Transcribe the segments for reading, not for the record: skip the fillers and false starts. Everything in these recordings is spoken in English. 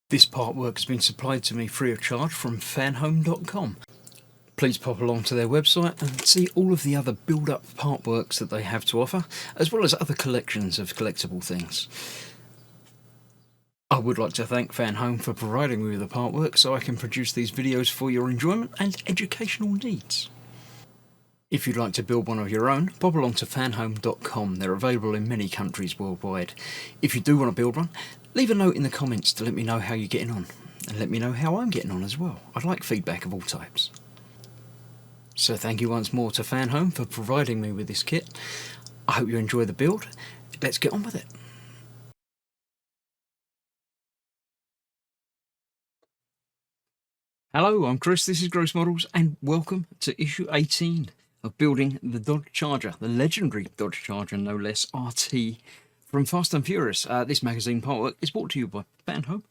This part work has been supplied to me free of charge from Fanhome.com. Please pop along to their website and see all of the other build-up part works that they have to offer, as well as other collections of collectible things. I would like to thank Fanhome for providing me with the part work so I can produce these videos for your enjoyment and educational needs. If you'd like to build one of your own, pop along to fanhome.com. They're available in many countries worldwide. If you do want to build one, leave a note in the comments to let me know how you're getting on, and let me know how I'm getting on as well. I'd like feedback of all types. So thank you once more to Fanhome for providing me with this kit. I hope you enjoy the build. Let's get on with it. Hello, I'm Chris, this is Gross Models, and welcome to issue 18 of building the Dodge Charger, the legendary Dodge Charger, no less, RT, from Fast and Furious. This magazine partwork is brought to you by Fanhome.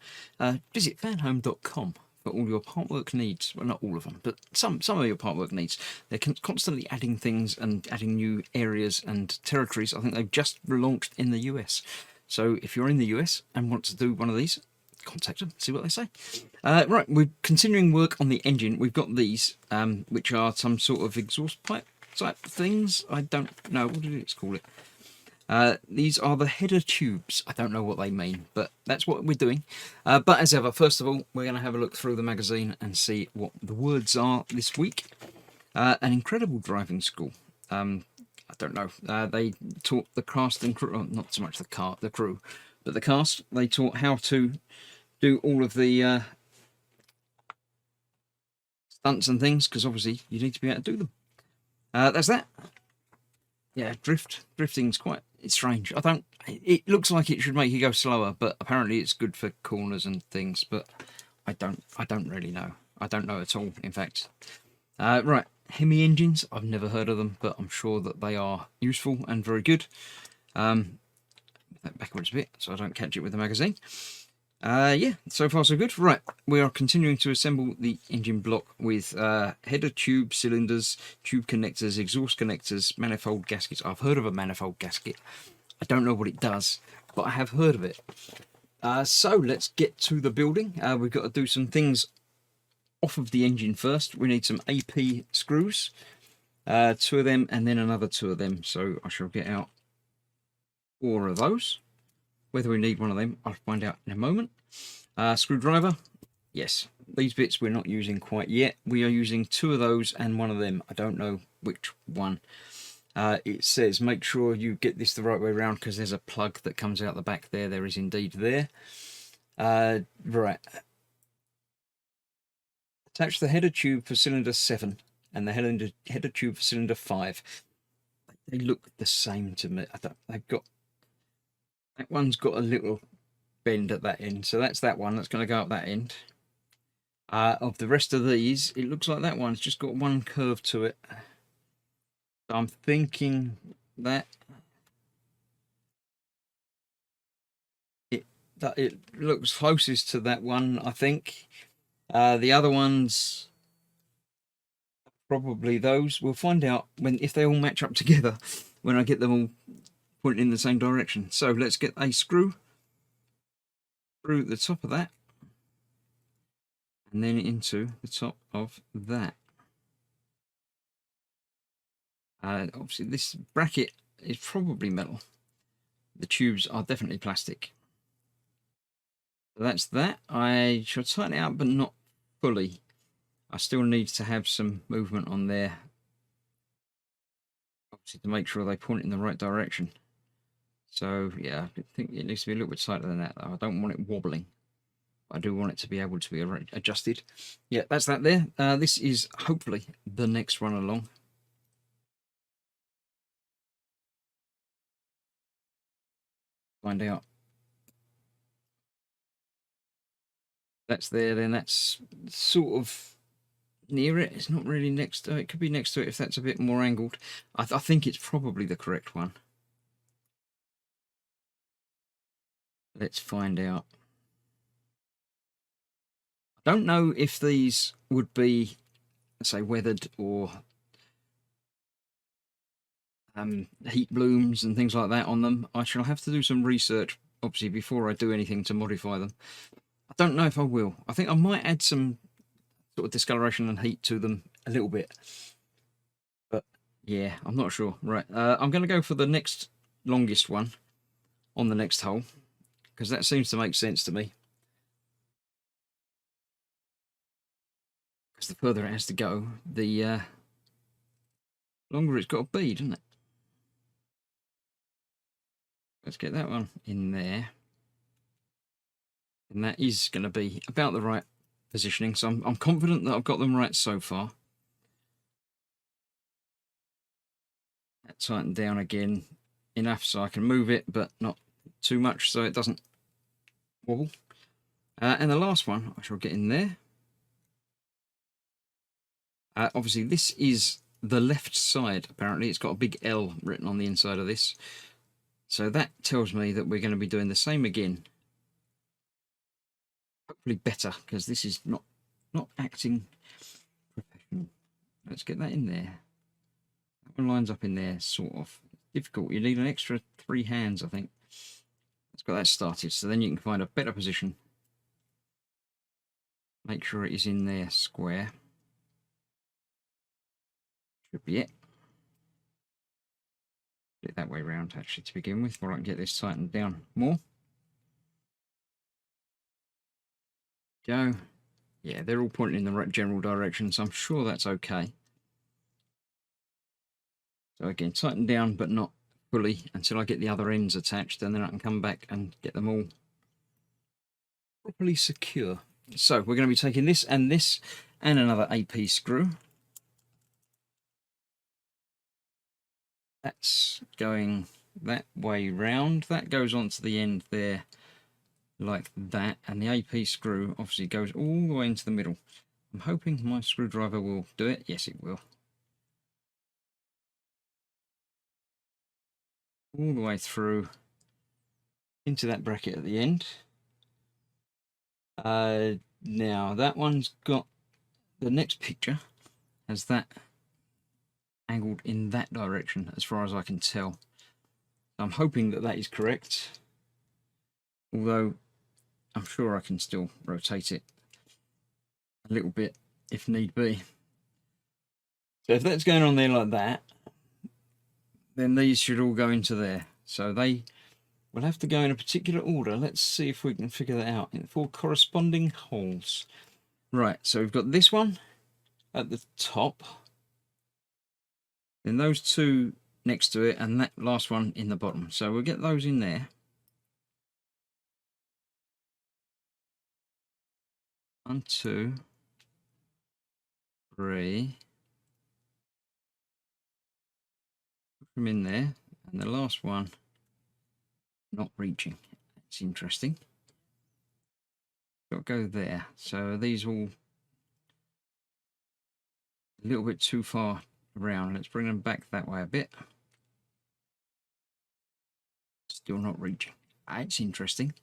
Visit fanhome.com for all your partwork needs. Well, not all of them, but some of your partwork needs. They're constantly adding things and adding new areas and territories. I think they've just relaunched in the US. So if you're in the US and want to do one of these, contact them, see what they say. Right, we're continuing work on the engine. We've got these, which are some sort of exhaust pipe type things. I don't know, what did it call it? These are the header tubes. I don't know what they mean, but that's what we're doing. But as ever, first of all, we're going to have a look through the magazine and see what the words are this week. An incredible driving school. I don't know. They taught the cast and crew, well, not so much the crew, but the cast. They taught how to do all of the stunts and things, because obviously you need to be able to do them. That's that. Yeah, drifting's quite, it's strange. It looks like it should make you go slower, but apparently it's good for corners and things, but I don't really know. I don't know at all, in fact. Right, Hemi engines, I've never heard of them, but I'm sure that they are useful and very good. Backwards a bit so I don't catch it with the magazine. Yeah, so far so good. Right, we are continuing to assemble the engine block with header tube cylinders, tube connectors, exhaust connectors, manifold gaskets. I've heard of a manifold gasket. I don't know what it does, but I have heard of it. So let's get to the building. We've got to do some things off of the engine first. We need some AP screws, 2 of them, and then another 2 of them. So I shall get out 4 of those. Whether we need one of them, I'll find out in a moment. Screwdriver, yes. These bits we're not using quite yet. We are using 2 of those and 1 of them. I don't know which one. It says make sure you get this the right way around because there's a plug that comes out the back there. There is indeed there. Right. Attach the header tube for cylinder 7 and the header tube for cylinder 5. They look the same to me. They've got... That one's got a little bend at that end, so that's that one. That's going to go up that end. Of the rest of these, it looks like that one's just got one curve to it. So I'm thinking that it looks closest to that one, I think. The other ones, probably those. We'll find out if they all match up together when I get them all pointing in the same direction. So let's get a screw through the top of that and then into the top of that. Obviously this bracket is probably metal. The tubes are definitely plastic. So that's that. I shall tighten it out, but not fully. I still need to have some movement on there, obviously, to make sure they point in the right direction. So yeah, I think it needs to be a little bit tighter than that, though. I don't want it wobbling. I do want it to be able to be adjusted. Yeah, that's that there. This is hopefully the next one along. Find out. That's there, then that's sort of near it. It's not really next to it. It could be next to it if that's a bit more angled. I think it's probably the correct one. Let's find out. I don't know if these would be, say, weathered or heat blooms and things like that on them. I shall have to do some research, obviously, before I do anything to modify them. I don't know if I will. I think I might add some sort of discoloration and heat to them a little bit. But yeah, I'm not sure. Right, I'm going to go for the next longest one on the next hole, because that seems to make sense to me. Because the further it has to go, the longer it's got to be, doesn't it? Let's get that one in there. And that is going to be about the right positioning. So I'm confident that I've got them right so far. That tightened down again enough so I can move it, but not too much so it doesn't wobble. And the last one, I shall get in there. Obviously, this is the left side, apparently. It's got a big L written on the inside of this. So that tells me that we're going to be doing the same again. Hopefully better, because this is not acting professional. Let's get that in there. That one lines up in there, sort of. Difficult. You need an extra 3 hands, I think. Let's get that started, so then you can find a better position. Make sure it is in there square. Should be it. Get it that way round, actually, to begin with, before I can get this tightened down more. Go. Yeah, they're all pointing in the right general direction, so I'm sure that's okay. So again, tighten down, but not fully until I get the other ends attached, and then I can come back and get them all properly secure. So we're going to be taking this and another AP screw. That's going that way round. That goes onto the end there like that, and the AP screw obviously goes all the way into the middle. I'm hoping my screwdriver will do it. Yes, it will. All the way through into that bracket at the end. Now that one's got, the next picture has that angled in that direction as far as I can tell. I'm hoping that that is correct, although I'm sure I can still rotate it a little bit if need be. So if that's going on there like that, then these should all go into there. So they will have to go in a particular order. Let's see if we can figure that out in 4 corresponding holes. Right, so we've got this one at the top, then those 2 next to it, and that last one in the bottom. So we'll get those in there. 1, 2, 3. Put them in there, and the last one not reaching. That's interesting. Got to go there. So these all a little bit too far around. Let's bring them back that way a bit. Still not reaching. That's interesting.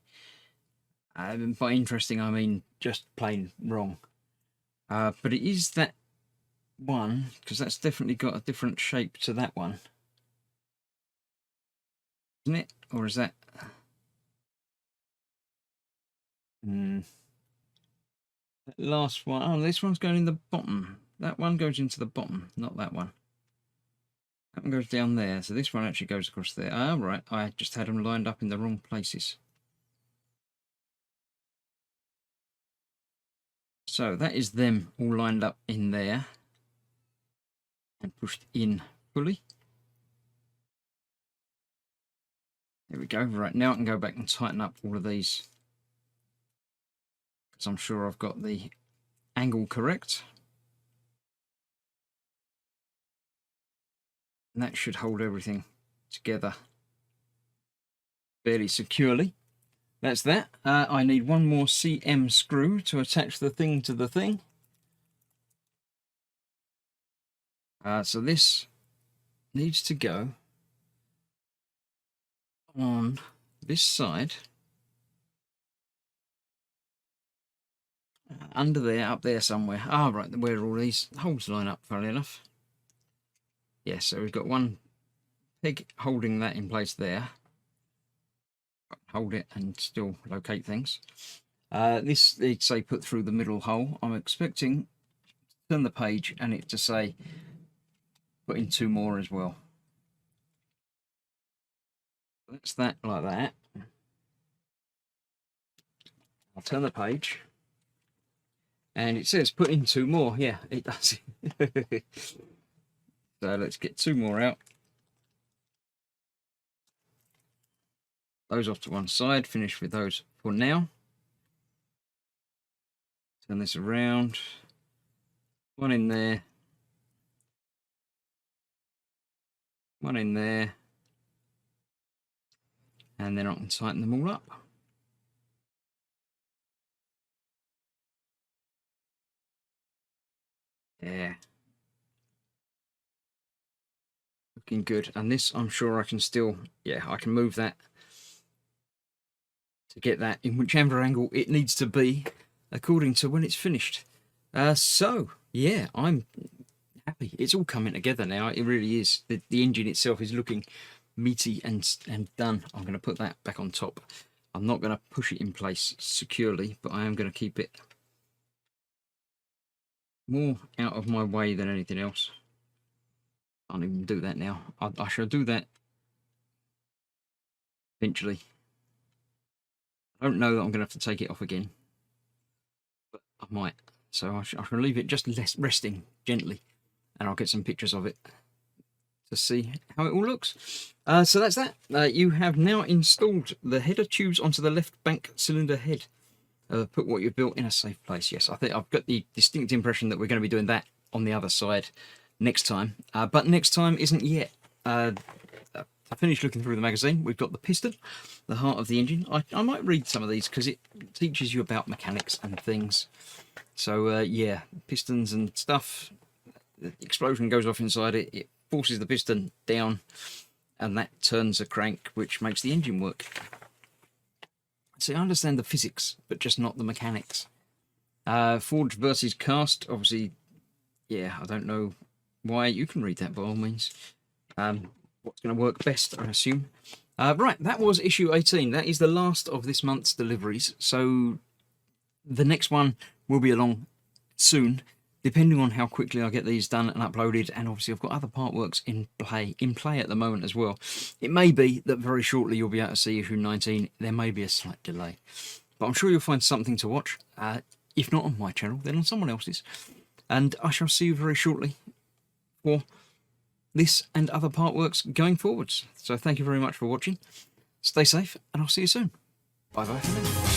By interesting, I mean just plain wrong. But it is that one, because that's definitely got a different shape to that one. Isn't it? Or is that... that last one... Oh, this one's going in the bottom. That one goes into the bottom, not that one. That one goes down there, so this one actually goes across there. Ah, right, I just had them lined up in the wrong places. So that is them all lined up in there and pushed in fully. There we go. Right, now I can go back and tighten up all of these, because I'm sure I've got the angle correct. And that should hold everything together fairly securely. That's that. I need one more CM screw to attach the thing to the thing. So this needs to go on this side. Under there, up there somewhere. Ah, right, where all these holes line up, funnily enough. Yeah, so we've got one peg holding that in place there. Hold it and still locate things. This, they'd say put through the middle hole. I'm expecting to turn the page and it to say put in 2 more as well. That's that like that. I'll turn the page and it says put in 2 more. Yeah, it does. So let's get 2 more out. Those off to one side, finish with those for now. Turn this around. 1 in there. 1 in there. And then I can tighten them all up. Yeah. Looking good. And this, I'm sure I can still, yeah, I can move that to get that in whichever angle it needs to be according to when it's finished. So, yeah, I'm happy. It's all coming together now. It really is. The engine itself is looking meaty and done. I'm going to put that back on top. I'm not going to push it in place securely, but I am going to keep it more out of my way than anything else. I can't even do that now. I shall do that eventually. I don't know that I'm going to have to take it off again, but I might. So I shall leave it just resting gently, and I'll get some pictures of it to see how it all looks. So that's that. You have now installed the header tubes onto the left bank cylinder head. Put what you've built in a safe place. Yes, I think I've got the distinct impression that we're going to be doing that on the other side next time. But next time isn't yet. I finished looking through the magazine. We've got the piston, the heart of the engine. I might read some of these because it teaches you about mechanics and things. So yeah, pistons and stuff. The explosion goes off inside it. It forces the piston down, and that turns a crank, which makes the engine work. See, I understand the physics, but just not the mechanics. Forged versus cast, obviously, yeah, I don't know why. You can read that by all means. What's going to work best, I assume. Right, that was issue 18. That is the last of this month's deliveries. So the next one will be along soon, depending on how quickly I get these done and uploaded. And obviously I've got other part works in play at the moment as well. It may be that very shortly you'll be able to see issue 19. There may be a slight delay, but I'm sure you'll find something to watch. If not on my channel, then on someone else's. And I shall see you very shortly for this and other part works going forwards. So thank you very much for watching. Stay safe, and I'll see you soon. Bye bye for now.